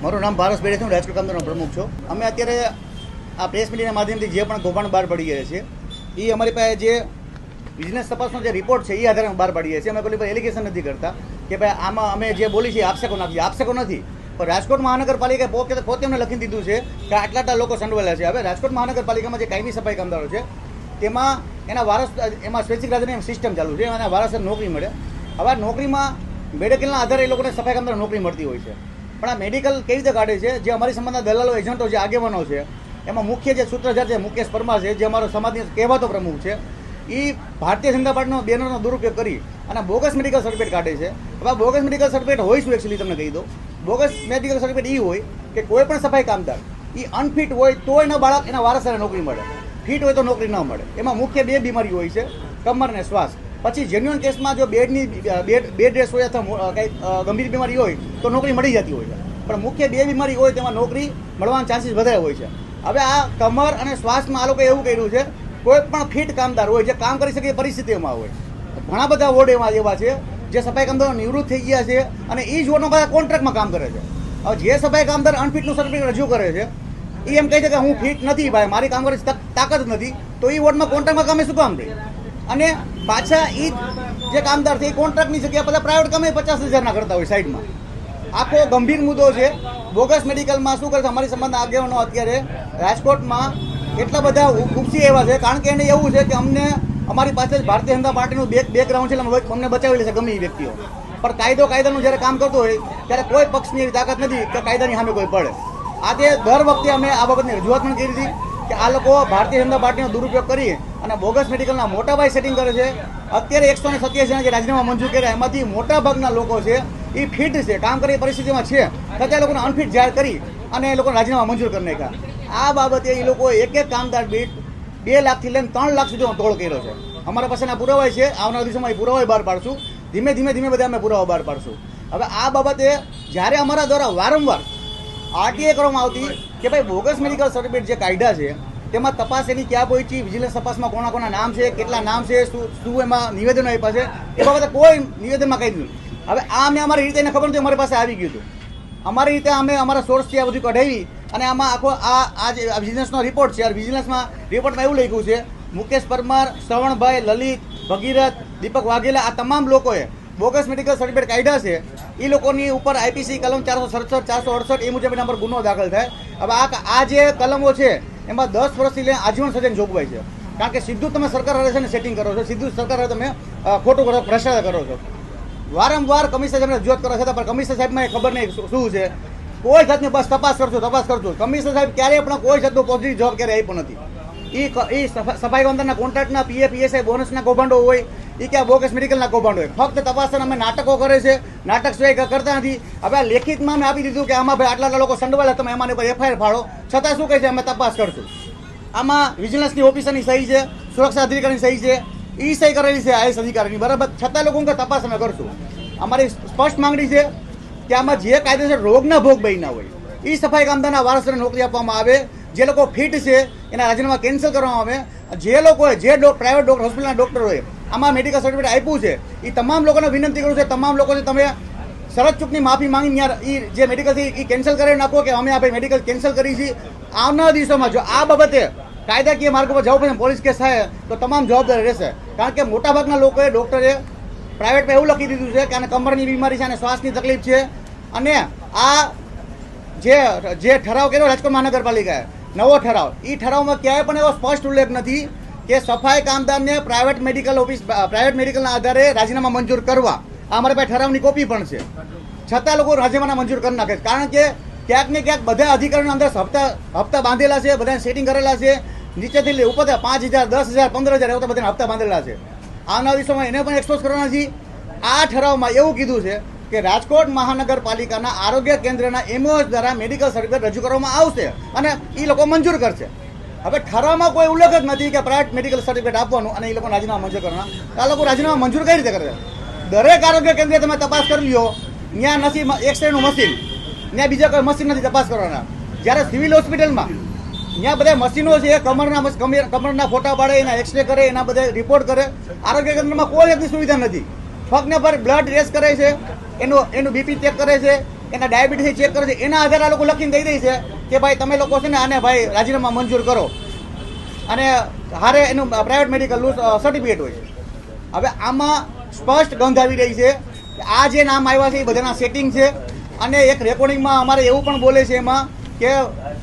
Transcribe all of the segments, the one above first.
મારું નામ ભારત બેડે છે, હું રાજકોટ કામદારનો પ્રમુખ છું. અમે અત્યારે આ પ્રેસ મીડિયાના માધ્યમથી જે પણ કૌભાંડ બહાર પડી ગયા છે એ અમારી પાસે જે વિજિલન્સ તપાસનો જે રિપોર્ટ છે એ આધારે બહાર પડી છે. અમે કોઈ પર એલિગેશન નથી કરતા કે ભાઈ આમાં અમે જે બોલી છીએ આક્ષેપો નાખીએ, આક્ષેપો નથી. પણ રાજકોટ મહાનગરપાલિકાએ પોતે અમને લખી દીધું છે કે આટલા લોકો સંડોવાયેલા છે. હવે રાજકોટ મહાનગરપાલિકામાં જે કાયમી સફાઈ કામદારો છે તેમાં એના વારસ, એમાં સ્વૈચ્છિક રાજ્યની સિસ્ટમ ચાલુ છે, એના વારસદાર નોકરી મળે. હવે નોકરીમાં મેડિકલના આધારે એ લોકોને સફાઈ કામદારો નોકરી મળતી હોય છે. પણ આ મેડિકલ કેવી રીતે કાઢે છે? જે અમારી સમાજના દલાલો, એજન્ટો છે, આગેવાનો છે, એમાં મુખ્ય જે સૂત્રધાર છે મુકેશ પરમાર છે, જે અમારો સમાજની કહેવાતો પ્રમુખ છે, એ ભારતીય જનતા પાર્ટીનો બેનરનો દુરુપયોગ કરી અને બોગસ મેડિકલ સર્ટિફિકેટ કાઢે છે. હવે બોગસ મેડિકલ સર્ટિફિકેટ હોય શું? એકચ્યુઅલી તમને કહી દો, બોગસ મેડિકલ સર્ટિફિકેટ એ હોય કે કોઈ પણ સફાઈ કામદાર એ અનફિટ હોય તો એના બાળક, એના વારસદારને નોકરી મળે, ફિટ હોય તો નોકરી ન મળે. એમાં મુખ્ય બે બીમારી હોય છે, કમર અને શ્વાસ. પછી જેન્યુઅન કેસમાં જો બેડ રેસ હોય અથવા કંઈ ગંભીર બીમારી હોય તો નોકરી મળી જતી હોય છે. પણ મુખ્ય બે બીમારી હોય તેમાં નોકરી મળવાના ચાન્સીસ વધારે હોય છે. હવે આ કમર અને શ્વાસમાં આ લોકોએ એવું કર્યું છે, કોઈ પણ ફિટ કામદાર હોય જે કામ કરી શકે પરિસ્થિતિમાં હોય. ઘણા બધા વોર્ડ એવા છે જે સફાઈ કામદારો નિવૃત્ત થઈ ગયા છે અને એ જ વોર્ડનો બધા કોન્ટ્રાક્ટમાં કામ કરે છે. હવે જે સફાઈ કામદાર અનફિટનું સર્ટિફિકેટ રજૂ કરે છે એ એમ કહે છે કે હું ફિટ નથી ભાઈ, મારી કામ કરવાની તાકાત નથી, તો એ વોર્ડમાં કોન્ટ્રાક્ટમાં કામે શું કામ રહે? અને પાછા એ જે કામદાર છે એ કોન્ટ્રાક્ટની જગ્યાએ બધા પ્રાઇવેટ કામે 50,000ના કરતા હોય સાઈડમાં. આખો ગંભીર મુદ્દો છે. બોગસ મેડિકલમાં શું કરે છે અમારી સમાજના આગેવાનો અત્યારે રાજકોટમાં એટલા બધા ઉપસી એવા છે, કારણ કે એને એવું છે કે અમને અમારી પાસે જ ભારતીય જનતા પાર્ટીનું બેકગ્રાઉન્ડ છે, અમને બચાવી લે છે ગમે એ વ્યક્તિઓ. પણ કાયદાનું જ્યારે કામ કરતો હોય ત્યારે કોઈ પક્ષની એવી તાકાત નથી કે કાયદાની સામે કોઈ પડે. આજે દર વખતે અમે આ બાબતની રજૂઆત પણ કરી હતી કે આ લોકો ભારતીય જનતા પાર્ટીનો દુરુપયોગ કરી અને બોગસ મેડિકલના મોટા ભાઈ સેટિંગ કરે છે. અત્યારે 187 જણા જે રાજીનામા મંજૂર કર્યા એમાંથી મોટા ભાગના લોકો છે એ ફિટ છે, કામ કરી પરિસ્થિતિમાં છે, છતાં લોકોને અનફિટ જાહેર કરી અને એ લોકોને રાજીનામા મંજૂર કરી નાખ્યા. આ બાબતે એ લોકો એક કામદાર દીઠ 2 લાખથી લઈને 3 લાખ સુધીનો તોડ કર્યો છે. અમારા પાસેના પુરાવા છે, આવનારા દિવસોમાં એ પુરાવા બહાર પાડશું. ધીમે ધીમે બધા અમે પુરાવા બહાર પાડશું. હવે આ બાબતે જ્યારે અમારા દ્વારા વારંવાર આરટીઆઈ કરવામાં આવતી કે ભાઈ બોગસ મેડિકલ સર્ટિફિકેટ જે કાયદા છે તેમાં તપાસ એની ક્યાં પહોંચી, વિજિલન્સ તપાસમાં કોના નામ છે, કેટલા નામ છે, શું એમાં નિવેદનો આપ્યા છે, એ બાબતે કોઈ નિવેદનમાં કહી દીધું. હવે આ અમે અમારી રીતે એને ખબર નથી, અમારી પાસે આવી ગયું હતું. અમારી રીતે અમે અમારા સોર્સથી આ બધું કઢાવી અને આમાં આખો આ જે વિજિલન્સનો રિપોર્ટ છે, વિજિલન્સમાં રિપોર્ટમાં એવું લખ્યું છે મુકેશ પરમાર, શ્રવણભાઈ, લલિત, ભગીરથ, દીપક વાઘેલા આ તમામ લોકોએ બોગસ મેડિકલ સર્ટિફિકેટ કાઢ્યા છે. એ લોકોની ઉપર આઈપીસી કલમ 467, 468 એ મુજબ એના પર ગુનો દાખલ થાય. હવે આ જે કલમો છે એમાં 10 વર્ષથી લઈને આજીવન સજાની જોગવાઈ છે, કારણ કે સીધું તમે સરકાર હારે છે ને સેટિંગ કરો છો, સીધું સરકાર હારે તમે ખોટું ભ્રષ્ટાચાર કરો છો. વારંવાર કમિશનર સાહેબને રજૂઆત કરો છતાં પણ કમિશનર સાહેબમાં ખબર નહીં શું છે. કોઈ જાતની બસ તપાસ કરજો. કમિશનર સાહેબ ક્યારેય પણ કોઈ જાતનો પોઝિટિવ જવાબ ક્યારેય આપ્યો નથી. એ સફાઈ કામદારના કોન્ટ્રાક્ટના પીએફઈએસઆઈ બોનસના કૌભાંડો હોય, એ ક્યાં બોગસ મેડિકલના કૌભાંડ હોય. ફક્ત તપાસના અમે નાટકો કરે છે, નાટક સિવાય કરતા નથી. હવે આ લેખિતમાં અમે આપી દીધું કે આમાં ભાઈ આટલા લોકો સંડોવાયેલા, તમે એમાંની પર એફઆઈઆર ફાળો. છતાં શું કહે છે અમે તપાસ કરશું. આમાં વિજિલન્સની ઓફિસરની સહી છે, સુરક્ષા અધિકારીની સહી છે, એ સહી કરેલી છે આઈએસ અધિકારીની, બરાબર. છતાં લોકો કે તપાસ અમે કરશું. અમારી સ્પષ્ટ માંગણી છે કે આમાં જે કાયદેસર રોગના ભોગ બન્યા હોય એ સફાઈ કામદારના વારસોને નોકરી આપવામાં આવે. જે લોકો ફિટ છે એના રાજીનામા કેન્સલ કરવામાં આવે. જે લોકોએ જે પ્રાઇવેટ ડોક્ટર, હોસ્પિટલના ડોક્ટરોએ આમાં મેડિકલ સર્ટિફિકેટ આપ્યું છે એ તમામ લોકોને વિનંતી કરું છું, તમામ લોકોને તમે શરત ચૂકની માફી માંગી એ જે મેડિકલ છે એ કેન્સલ કરી નાખો કે અમે આ ભાઈ મેડિકલ કેન્સલ કરી છે. આવનારા દિવસોમાં જો આ બાબતે કાયદાકીય માર્ગ પર જવું પડે, પોલીસ કેસ થાય તો તમામ જવાબદારી રહેશે. કારણ કે મોટાભાગના લોકોએ ડૉક્ટરે પ્રાઇવેટમાં એવું લખી દીધું છે કે આને કમરની બીમારી છે અને શ્વાસની તકલીફ છે. અને આ જે ઠરાવ કર્યો રાજકોટ મહાનગરપાલિકાએ, નવો ઠરાવ, એ ઠરાવમાં ક્યાંય પણ એવો સ્પષ્ટ ઉલ્લેખ નથી કે સફાઈ કામદારને પ્રાઇવેટ મેડિકલના આધારે રાજીનામા મંજૂર કરવા. આ અમારી પાસે ઠરાવની કોપી પણ છે, છતાં લોકો રાજીનામા મંજૂર કરી નાખે. કારણ કે ક્યાંક ને ક્યાંક બધા અધિકારીઓના અંદર હપ્તા બાંધેલા છે, બધાને સેટિંગ કરેલા છે, નીચેથી લઈ ઉપર 5,000, 10,000, 15,000 એવા બધાને હપ્તા બાંધેલા છે. આવનારા દિવસોમાં એને પણ એક્સપોઝ કરવાના છે. આ ઠરાવમાં એવું કીધું છે કે રાજકોટ મહાનગરપાલિકાના આરોગ્ય કેન્દ્રના એમઓએસ દ્વારા મેડિકલ સર્ટિફિકેટ રજૂ કરવામાં આવશે અને એ લોકો મંજૂર કરશે. હવે ઠરાવમાં કોઈ ઉલ્લેખ જ નથી કે પ્રાઇવેટ મેડિકલ સર્ટિફિકેટ આપવાનું અને એ લોકો રાજીનામા મંજૂર કરવાના. આ લોકો રાજીનામા મંજૂર કઈ રીતે કરે? દરેક આરોગ્ય કેન્દ્રે તમે તપાસ કરી લો, ત્યાં નથી એક્સરેનું મશીન, ત્યાં બીજા કોઈ મશીન નથી તપાસ કરવાના. જ્યારે સિવિલ હોસ્પિટલમાં ત્યાં બધા મશીનો છે, કમરના ફોટા પાડે, એના એક્સરે કરે, એના બધા રિપોર્ટ કરે. આરોગ્ય કેન્દ્રમાં કોઈ જાતની સુવિધા નથી. ફક્ત ને પર બ્લડ ટેસ્ટ કરે છે, એનું બીપી ચેક કરે છે, એના ડાયાબિટીસ ચેક કરે છે, એના આધારે આ લોકો લખીને દઈ દે છે કે ભાઈ તમે લોકો છે ને આને ભાઈ રાજીનામા મંજૂર કરો, અને હારે એનું પ્રાઇવેટ મેડિકલનું સર્ટિફિકેટ હોય છે. હવે આમાં સ્પષ્ટ ગંધ આવી રહી છે કે આ જે નામ આવ્યા છે એ બધાના સેટિંગ છે. અને એક રેકોર્ડિંગમાં અમારે એવું પણ બોલે છે એમાં કે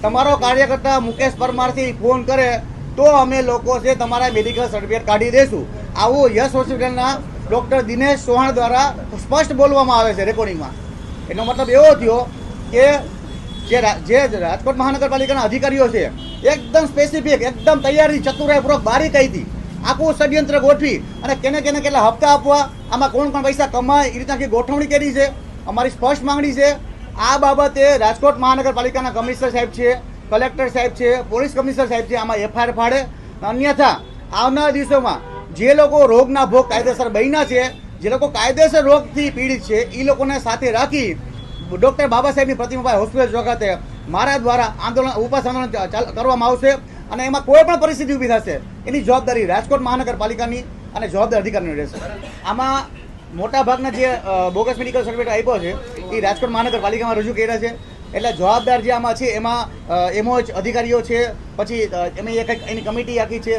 તમારો કાર્યકર્તા મુકેશ પરમારથી ફોન કરે તો અમે લોકો છે તમારા મેડિકલ સર્ટિફિકેટ કાઢી દઈશું. આવું યશ હોસ્પિટલના ડૉક્ટર દિનેશ ચૌહાણ દ્વારા સ્પષ્ટ બોલવામાં આવે છે રેકોર્ડિંગમાં. એનો મતલબ એવો થયો કે જે રાજકોટ મહાનગરપાલિકાના અધિકારીઓ છે એકદમ સ્પેસિફિક, એકદમ તૈયારી, ચતુરાઈપૂર્વક, બારીકાઈથી આખું ષડયંત્ર ગોઠવી અને કેને કેટલા હપ્તા આપવા, આમાં કોણ પૈસા કમાય, એ રીતના ગોઠવણી કરી છે. અમારી સ્પષ્ટ માંગણી છે આ બાબતે રાજકોટ મહાનગરપાલિકાના કમિશનર સાહેબ છે, કલેક્ટર સાહેબ છે, પોલીસ કમિશનર સાહેબ છે, આમાં એફઆઈઆર ફાડે. અન્યથા આવનારા દિવસોમાં જે લોકો રોગના ભોગ કાયદેસર બન્યા છે, જે લોકો કાયદેસર રોગથી પીડિત છે, એ લોકોને સાથે રાખી ડૉક્ટર બાબા સાહેબની પ્રતિમા હોસ્પિટલ ચોખાતે મારા દ્વારા ઉપવાસ આંદોલન કરવામાં આવશે. અને એમાં કોઈ પણ પરિસ્થિતિ ઊભી થશે એની જવાબદારી રાજકોટ મહાનગરપાલિકાની અને જવાબદાર અધિકારીની રહેશે. આમાં મોટા ભાગના જે બોગસ મેડિકલ સર્ટિફિકેટ આપ્યો છે એ રાજકોટ મહાનગરપાલિકામાં રજૂ કર્યા છે. એટલે જવાબદાર જે આમાં છે એમાં એમઓ જ અધિકારીઓ છે, પછી એમાં એક એની કમિટી આખી છે,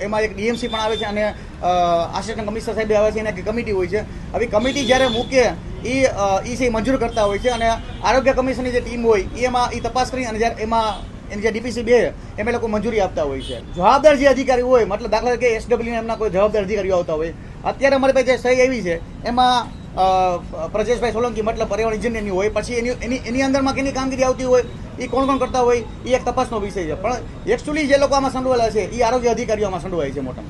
એમાં એક ડીએમસી પણ આવે છે અને આસિસ્ટન્ટ કમિશનર સાહેબ આવે છે, એની કમિટી હોય છે. હવે કમિટી જ્યારે મૂકે એ છે મંજૂર કરતા હોય છે, અને આરોગ્ય કમિશનની જે ટીમ હોય એમાં એ તપાસ કરી અને જ્યારે એમાં એની જે ડીપીસી 2 એમ લોકો મંજૂરી આપતા હોય છે. જવાબદાર જે અધિકારી હોય, મતલબ દાખલા તરીકે એસડબલ્યુ એમના કોઈ જવાબદાર અધિકારીઓ આવતા હોય, અત્યારે અમારી પાસે જે સહી આવી છે એમાં પ્રજેશભાઈ સોલંકી મતલબ પર્યાવરણ ઇજનેરની હોય, પછી એની અંદરમાં કેની કામગીરી આવતી હોય, એ કોણ કરતા હોય એ એક તપાસનો વિષય છે. પણ એકચ્યુઅલી જે લોકો આમાં સંડોવાયેલા છે એ આરોગ્ય અધિકારીઓ આમાં સંડોવાય છે મોટા.